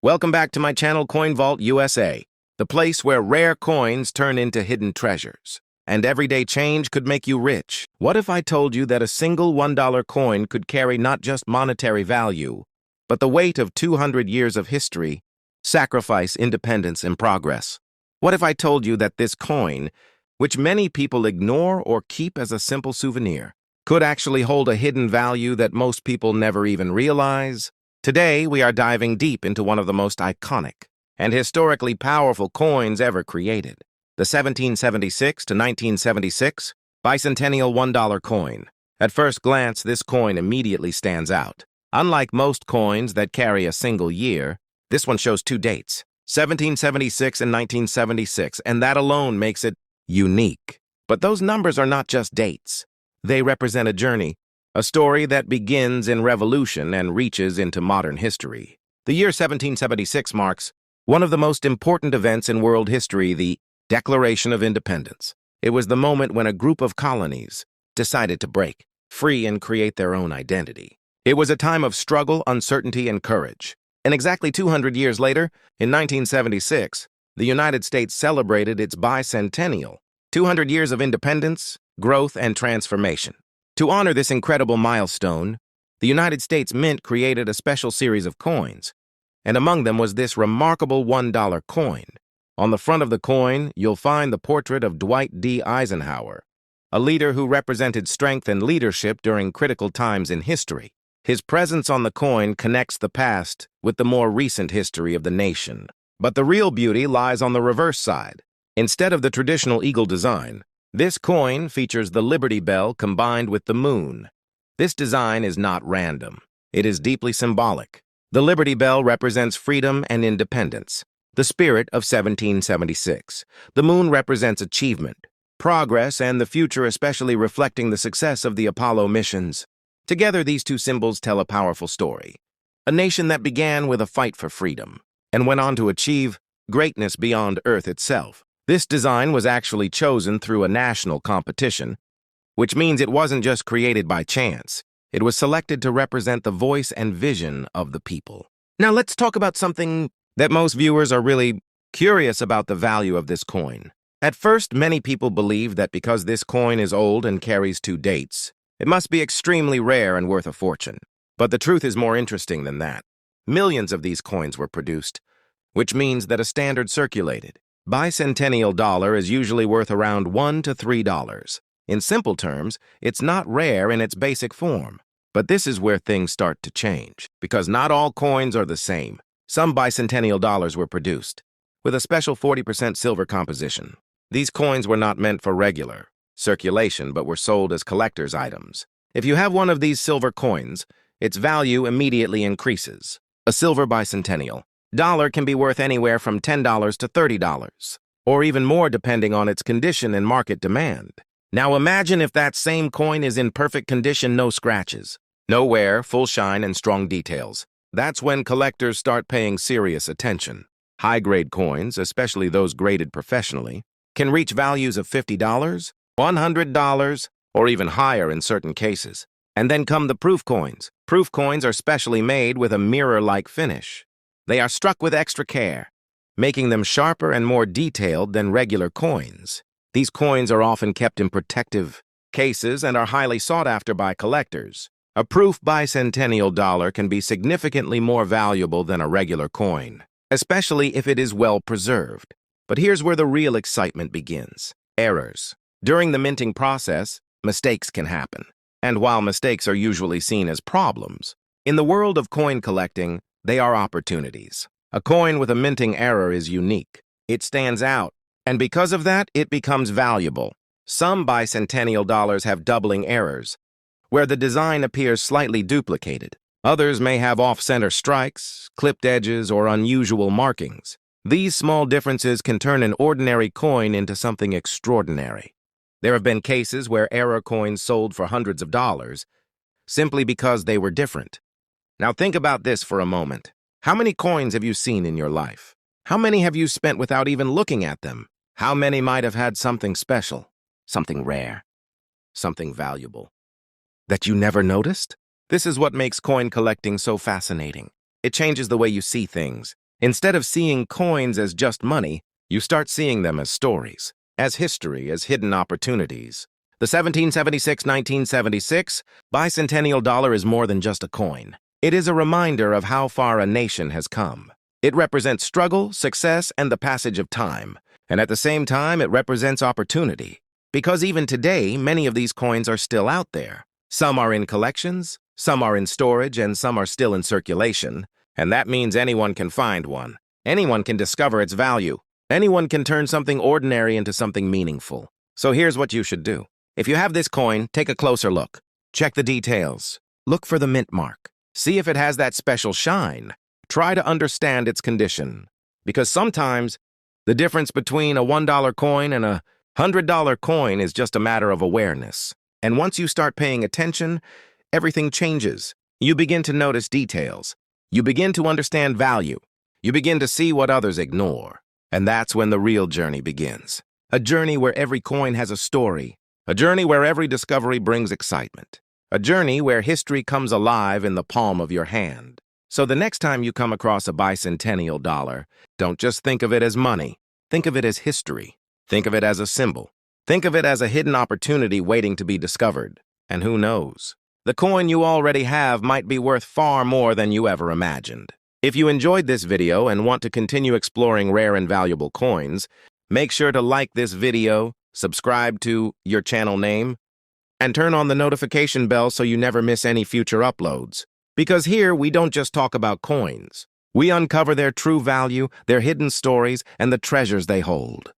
Welcome back to my channel Coin Vault USA, the place where rare coins turn into hidden treasures. And everyday change could make you rich. What if I told you that a single $1 coin could carry not just monetary value, but the weight of 200 years of history, sacrifice, independence, and progress? What if I told you that this coin, which many people ignore or keep as a simple souvenir, could actually hold a hidden value that most people never even realize? Today, we are diving deep into one of the most iconic and historically powerful coins ever created, the 1776 to 1976 Bicentennial $1 coin. At first glance, this coin immediately stands out. Unlike most coins that carry a single year, this one shows two dates, 1776 and 1976, and that alone makes it unique. But those numbers are not just dates. They represent a journey, a story that begins in revolution and reaches into modern history. The year 1776 marks one of the most important events in world history, the Declaration of Independence. It was the moment when a group of colonies decided to break free and create their own identity. It was a time of struggle, uncertainty, and courage. And exactly 200 years later, in 1976, the United States celebrated its bicentennial, 200 years of independence, growth, and transformation. To honor this incredible milestone, the United States Mint created a special series of coins, and among them was this remarkable $1 coin. On the front of the coin, you'll find the portrait of Dwight D. Eisenhower, a leader who represented strength and leadership during critical times in history. His presence on the coin connects the past with the more recent history of the nation. But the real beauty lies on the reverse side. Instead of the traditional eagle design, this coin features the Liberty Bell combined with the moon. This design is not random. It is deeply symbolic. The Liberty Bell represents freedom and independence, the spirit of 1776. The moon represents achievement, progress, and the future, especially reflecting the success of the Apollo missions. Together, these two symbols tell a powerful story. A nation that began with a fight for freedom and went on to achieve greatness beyond Earth itself. This design was actually chosen through a national competition, which means it wasn't just created by chance. It was selected to represent the voice and vision of the people. Now let's talk about something that most viewers are really curious about: the value of this coin. At first, many people believe that because this coin is old and carries two dates, it must be extremely rare and worth a fortune. But the truth is more interesting than that. Millions of these coins were produced, which means that a standard circulated. Bicentennial dollar is usually worth around $1 to $3. In simple terms, it's not rare in its basic form. But this is where things start to change, because not all coins are the same. Some bicentennial dollars were produced with a special 40% silver composition. These coins were not meant for regular circulation, but were sold as collector's items. If you have one of these silver coins, its value immediately increases. A silver bicentennial dollar can be worth anywhere from $10 to $30, or even more depending on its condition and market demand. Now imagine if that same coin is in perfect condition, no scratches, no wear, full shine, and strong details. That's when collectors start paying serious attention. High-grade coins, especially those graded professionally, can reach values of $50, $100, or even higher in certain cases. And then come the proof coins. Proof coins are specially made with a mirror-like finish. They are struck with extra care, making them sharper and more detailed than regular coins. These coins are often kept in protective cases and are highly sought after by collectors. A proof bicentennial dollar can be significantly more valuable than a regular coin, especially if it is well preserved. But here's where the real excitement begins: errors. During the minting process, mistakes can happen. And while mistakes are usually seen as problems, in the world of coin collecting, they are opportunities. A coin with a minting error is unique. It stands out, and because of that, it becomes valuable. Some bicentennial dollars have doubling errors, where the design appears slightly duplicated. Others may have off-center strikes, clipped edges, or unusual markings. These small differences can turn an ordinary coin into something extraordinary. There have been cases where error coins sold for hundreds of dollars simply because they were different. Now think about this for a moment. How many coins have you seen in your life? How many have you spent without even looking at them? How many might have had something special, something rare, something valuable that you never noticed? This is what makes coin collecting so fascinating. It changes the way you see things. Instead of seeing coins as just money, you start seeing them as stories, as history, as hidden opportunities. The 1776-1976 Bicentennial Dollar is more than just a coin. It is a reminder of how far a nation has come. It represents struggle, success, and the passage of time. And at the same time, it represents opportunity. Because even today, many of these coins are still out there. Some are in collections, some are in storage, and some are still in circulation. And that means anyone can find one. Anyone can discover its value. Anyone can turn something ordinary into something meaningful. So here's what you should do. If you have this coin, take a closer look. Check the details. Look for the mint mark. See if it has that special shine. Try to understand its condition. Because sometimes, the difference between a $1 coin and a $100 coin is just a matter of awareness. And once you start paying attention, everything changes. You begin to notice details. You begin to understand value. You begin to see what others ignore. And that's when the real journey begins. A journey where every coin has a story. A journey where every discovery brings excitement. A journey where history comes alive in the palm of your hand. So the next time you come across a bicentennial dollar, don't just think of it as money. Think of it as history. Think of it as a symbol. Think of it as a hidden opportunity waiting to be discovered. And who knows? The coin you already have might be worth far more than you ever imagined. If you enjoyed this video and want to continue exploring rare and valuable coins, make sure to like this video, subscribe to your channel name, and turn on the notification bell so you never miss any future uploads. Because here, we don't just talk about coins. We uncover their true value, their hidden stories, and the treasures they hold.